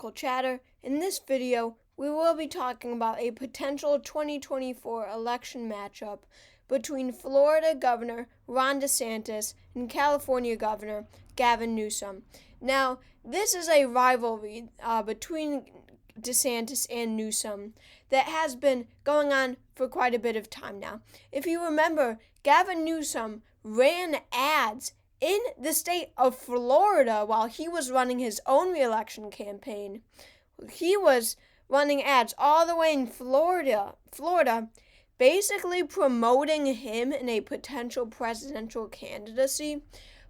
Political Chatter. In this video, we will be talking about a potential 2024 election matchup between Florida Governor Ron DeSantis and California Governor Gavin Newsom. Now, this is a rivalry between DeSantis and Newsom that has been going on for quite a bit of time now. If you remember, Gavin Newsom ran ads in the state of Florida while he was running his own re-election campaign. He was running ads all the way in Florida, basically promoting him in a potential presidential candidacy,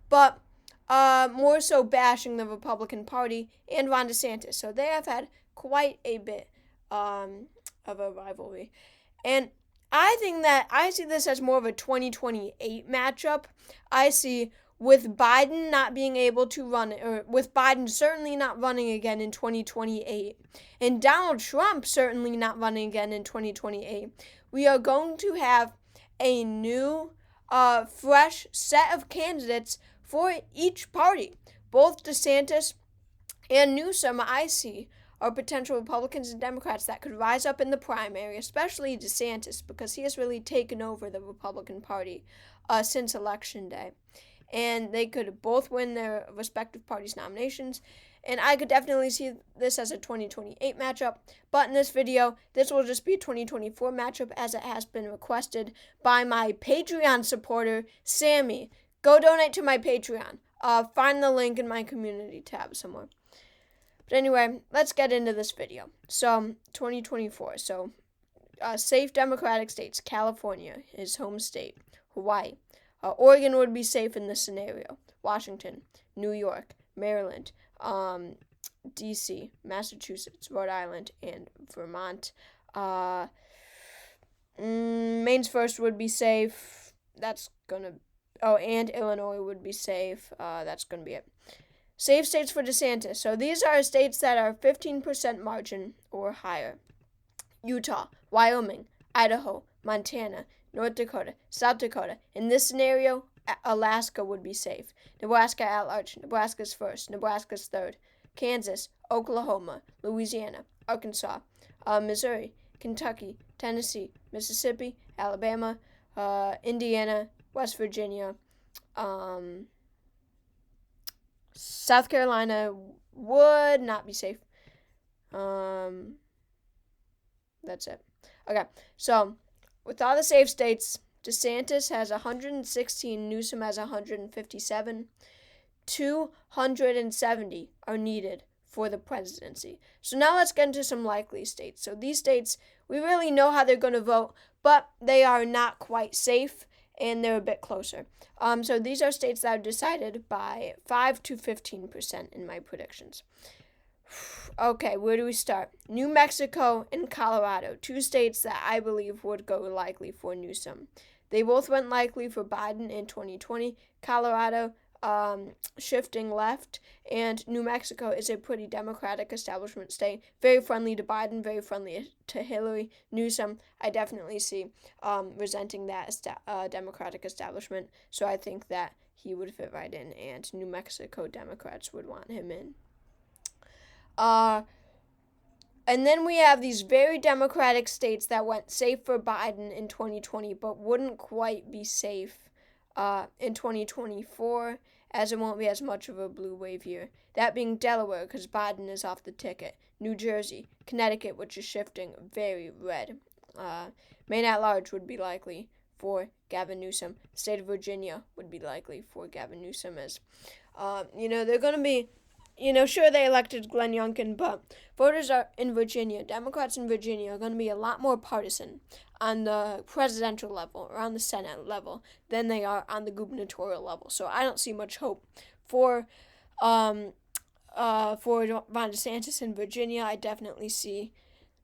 but more so bashing the Republican Party and Ron DeSantis. So they have had quite a bit of a rivalry. And I see this as more of a 2028 matchup. I see with Biden not being able to run, or with Biden certainly not running again in 2028, and Donald Trump certainly not running again in 2028, we are going to have a new, fresh set of candidates for each party. Both DeSantis and Newsom, I see, are potential Republicans and Democrats that could rise up in the primary, especially DeSantis, because he has really taken over the Republican Party since Election Day. And they could both win their respective parties' nominations. And I could definitely see this as a 2028 matchup. But in this video, this will just be a 2024 matchup as it has been requested by my Patreon supporter, Sammy. Go donate to my Patreon. Find the link in my community tab somewhere. But anyway, let's get into this video. So, 2024. So, safe Democratic states. California, his home state. Hawaii. Oregon would be safe in this scenario. Washington, New York, Maryland, D.C., Massachusetts, Rhode Island, and Vermont. Maine's first would be safe. And Illinois would be safe. That's going to be it. Safe states for DeSantis. So these are states that are 15% margin or higher. Utah, Wyoming, Idaho, Montana, North Dakota, South Dakota. In this scenario, Alaska would be safe. Nebraska at large. Nebraska's first. Nebraska's third. Kansas, Oklahoma, Louisiana, Arkansas, Missouri, Kentucky, Tennessee, Mississippi, Alabama, Indiana, West Virginia, South Carolina would not be safe. That's it. Okay, so with all the safe states, DeSantis has 116, Newsom has 157. 270 are needed for the presidency. So now let's get into some likely states. So these states, we really know how they're going to vote, but they are not quite safe, and they're a bit closer. So these are states that are decided by 5 to 15% in my predictions. Okay, where do we start? New Mexico and Colorado, two states that I believe would go likely for Newsom. They both went likely for Biden in 2020. Colorado shifting left, and New Mexico is a pretty Democratic establishment state, very friendly to Biden, very friendly to Hillary. Newsom, I definitely see resenting that Democratic establishment, so I think that he would fit right in, and New Mexico Democrats would want him in. And then we have these very Democratic states that went safe for Biden in 2020, but wouldn't quite be safe in 2024, as it won't be as much of a blue wave year. That being Delaware, because Biden is off the ticket. New Jersey, Connecticut, which is shifting very red. Maine at large would be likely for Gavin Newsom. State of Virginia would be likely for Gavin Newsom as, they're going to be, sure they elected Glenn Youngkin, but voters are in Virginia, Democrats in Virginia are going to be a lot more partisan on the presidential level or on the Senate level than they are on the gubernatorial level. So I don't see much hope for Ron DeSantis in Virginia. I definitely see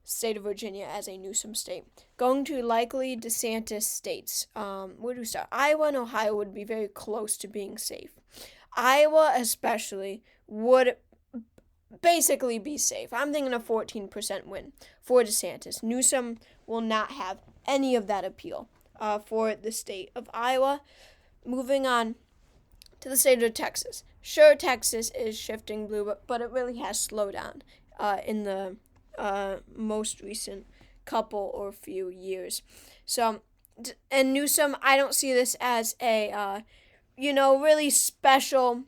state of Virginia as a Newsom state. Going to likely DeSantis states. Where do we start? Iowa and Ohio would be very close to being safe. Iowa especially would basically be safe. I'm thinking a 14% win for DeSantis. Newsom will not have any of that appeal for the state of Iowa. Moving on to the state of Texas. Sure, Texas is shifting blue, but it really has slowed down. in the most recent couple or few years. So, and Newsom, I don't see this as a, really special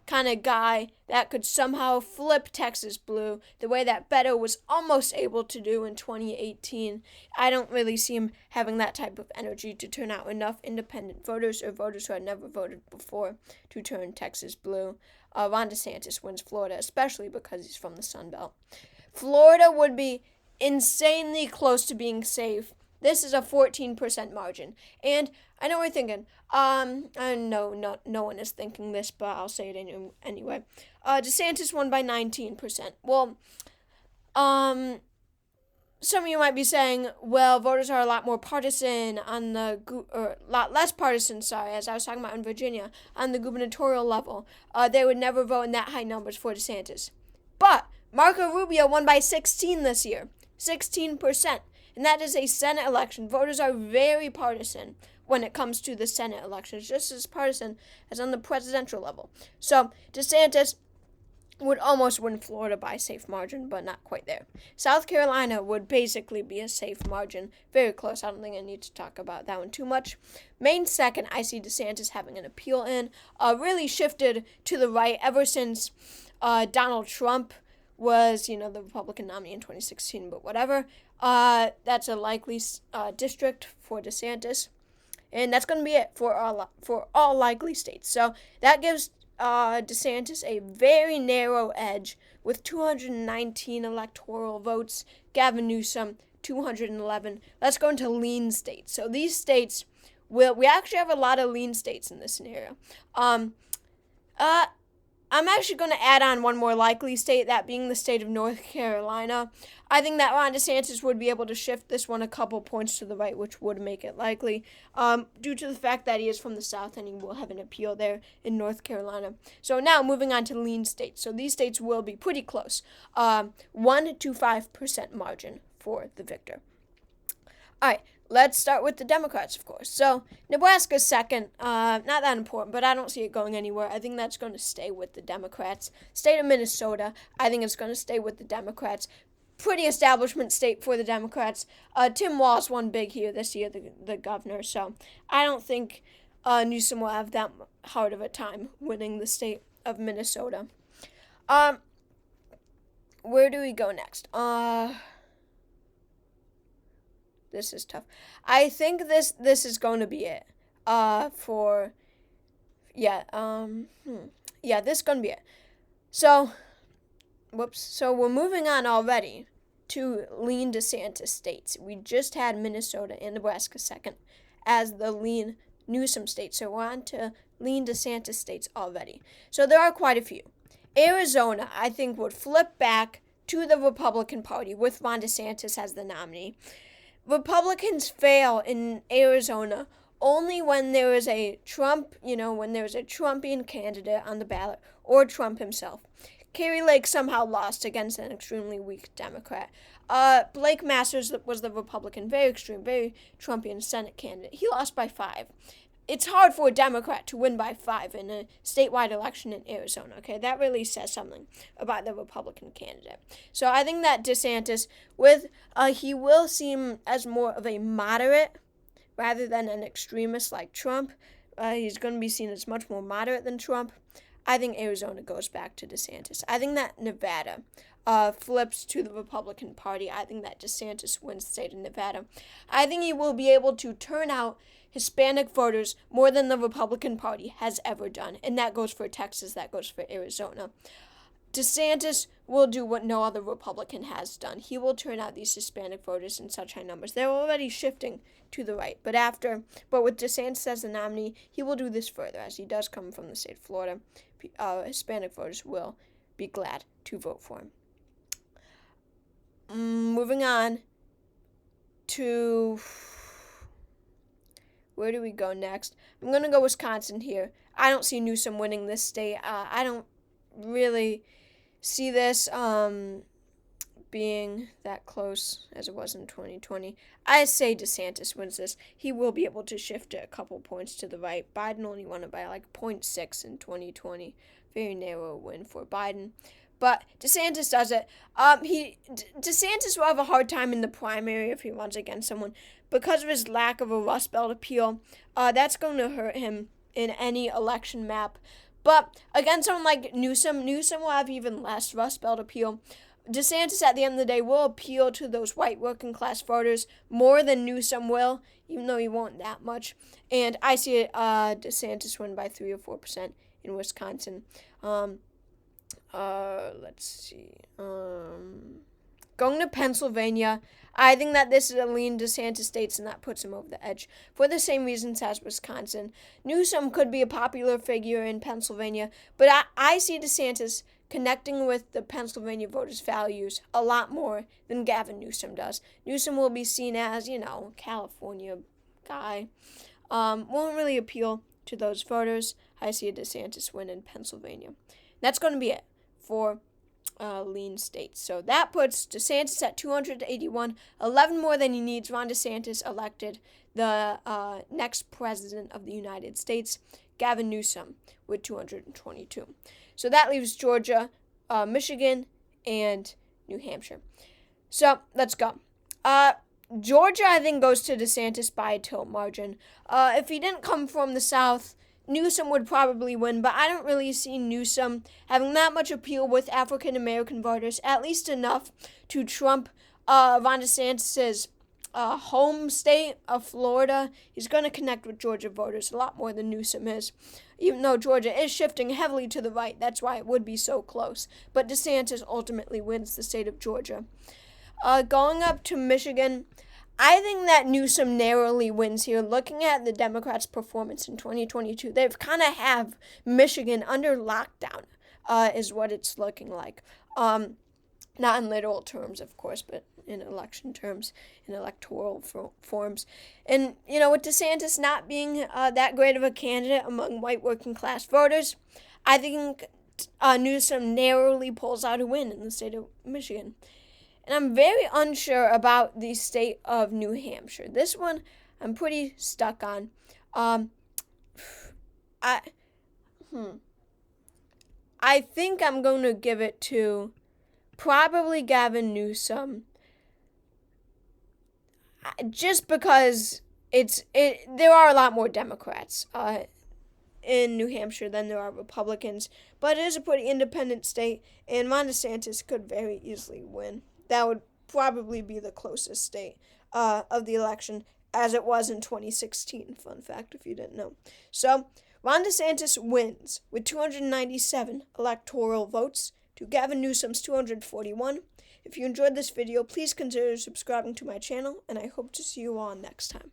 kind of guy that could somehow flip Texas blue the way that Beto was almost able to do in 2018. I don't really see him having that type of energy to turn out enough independent voters or voters who had never voted before to turn Texas blue. Ron DeSantis wins Florida, especially because he's from the Sun Belt. Florida would be insanely close to being safe. This is a 14% margin. And I know what you're thinking. I know no one is thinking this, but I'll say it anyway. DeSantis won by 19%. Well, some of you might be saying, well, voters are a lot more partisan on a lot less partisan, as I was talking about in Virginia, on the gubernatorial level. They would never vote in that high numbers for DeSantis. But Marco Rubio won by 16 this year. 16%. And that is a Senate election. Voters are very partisan when it comes to the Senate elections, just as partisan as on the presidential level. So DeSantis would almost win Florida by a safe margin, but not quite there. South Carolina would basically be a safe margin. Very close. I don't think I need to talk about that one too much. Maine second, I see DeSantis having an appeal in. Really shifted to the right ever since Donald Trump was, the Republican nominee in 2016, but whatever. That's a likely district for DeSantis. And that's going to be it for all likely states. So that gives DeSantis a very narrow edge with 219 electoral votes. Gavin Newsom, 211. Let's go into lean states. So these states, we actually have a lot of lean states in this scenario. I'm actually going to add on one more likely state, that being the state of North Carolina. I think that Ron DeSantis would be able to shift this one a couple points to the right, which would make it likely, due to the fact that he is from the South and he will have an appeal there in North Carolina. So now moving on to lean states. So these states will be pretty close. 1 to 5% margin for the victor. All right. Let's start with the Democrats, of course. So, Nebraska's second. Not that important, but I don't see it going anywhere. I think that's going to stay with the Democrats. State of Minnesota, I think it's going to stay with the Democrats. Pretty establishment state for the Democrats. Tim Walz won big here this year, the governor. So, I don't think Newsom will have that hard of a time winning the state of Minnesota. Where do we go next? This is tough. I think this is going to be it. This is going to be it. So we're moving on already to lean DeSantis states. We just had Minnesota and Nebraska second as the lean Newsom states. So we're on to lean DeSantis states already. So there are quite a few. Arizona, I think, would flip back to the Republican Party with Ron DeSantis as the nominee. Republicans fail in Arizona only when there is a Trump, when there is a Trumpian candidate on the ballot or Trump himself. Kari Lake somehow lost against an extremely weak Democrat. Blake Masters was the Republican, very extreme, very Trumpian Senate candidate. He lost by 5. It's hard for a Democrat to win by 5 in a statewide election in Arizona, okay? That really says something about the Republican candidate. So I think that DeSantis, he will seem as more of a moderate rather than an extremist like Trump. He's going to be seen as much more moderate than Trump. I think Arizona goes back to DeSantis. I think that Nevada flips to the Republican Party. I think that DeSantis wins the state of Nevada. I think he will be able to turn out Hispanic voters more than the Republican Party has ever done. And that goes for Texas, that goes for Arizona. DeSantis will do what no other Republican has done. He will turn out these Hispanic voters in such high numbers. They're already shifting to the right. But with DeSantis as the nominee, he will do this further, as he does come from the state of Florida. Hispanic voters will be glad to vote for him. Moving on to... where do we go next? I'm going to go Wisconsin here. I don't see Newsom winning this state. I don't really see this being that close as it was in 2020. I say DeSantis wins this. He will be able to shift it a couple points to the right. Biden only won it by 0.6 in 2020. Very narrow win for Biden. but DeSantis does it. DeSantis will have a hard time in the primary if he runs against someone because of his lack of a Rust Belt appeal. That's going to hurt him in any election map. But against someone like Newsom will have even less Rust Belt appeal. DeSantis, at the end of the day, will appeal to those white working class voters more than Newsom will, even though he won't that much. And I see DeSantis win by 3 or 4% in Wisconsin. Let's see. Going to Pennsylvania, I think that this is a lean DeSantis state, and that puts him over the edge for the same reasons as Wisconsin. Newsom could be a popular figure in Pennsylvania, but I see DeSantis connecting with the Pennsylvania voters' values a lot more than Gavin Newsom does. Newsom will be seen as, California guy. Won't really appeal to those voters. I see a DeSantis win in Pennsylvania. That's going to be it for lean states. So that puts DeSantis at 281, 11 more than he needs. Ron DeSantis elected the next president of the United States, Gavin Newsom, with 222. So that leaves Georgia, Michigan, and New Hampshire. So let's go. Georgia, I think, goes to DeSantis by a tilt margin. If he didn't come from the South, Newsom would probably win, but I don't really see Newsom having that much appeal with African-American voters, at least enough to trump Ron DeSantis' home state of Florida. He's going to connect with Georgia voters a lot more than Newsom is, even though Georgia is shifting heavily to the right. That's why it would be so close. But DeSantis ultimately wins the state of Georgia. Going up to Michigan, I think that Newsom narrowly wins here. Looking at the Democrats' performance in 2022, they've kind of have Michigan under lockdown, is what it's looking like. Not in literal terms, of course, but in election terms, in electoral forms. And, with DeSantis not being that great of a candidate among white working class voters, I think Newsom narrowly pulls out a win in the state of Michigan. And I'm very unsure about the state of New Hampshire. This one I'm pretty stuck on. I think I'm going to give it to probably Gavin Newsom, just because there are a lot more Democrats in New Hampshire than there are Republicans, but it is a pretty independent state, and Ron DeSantis could very easily win. That would probably be the closest state of the election, as it was in 2016. Fun fact, if you didn't know. So, Ron DeSantis wins with 297 electoral votes to Gavin Newsom's 241. If you enjoyed this video, please consider subscribing to my channel, and I hope to see you all next time.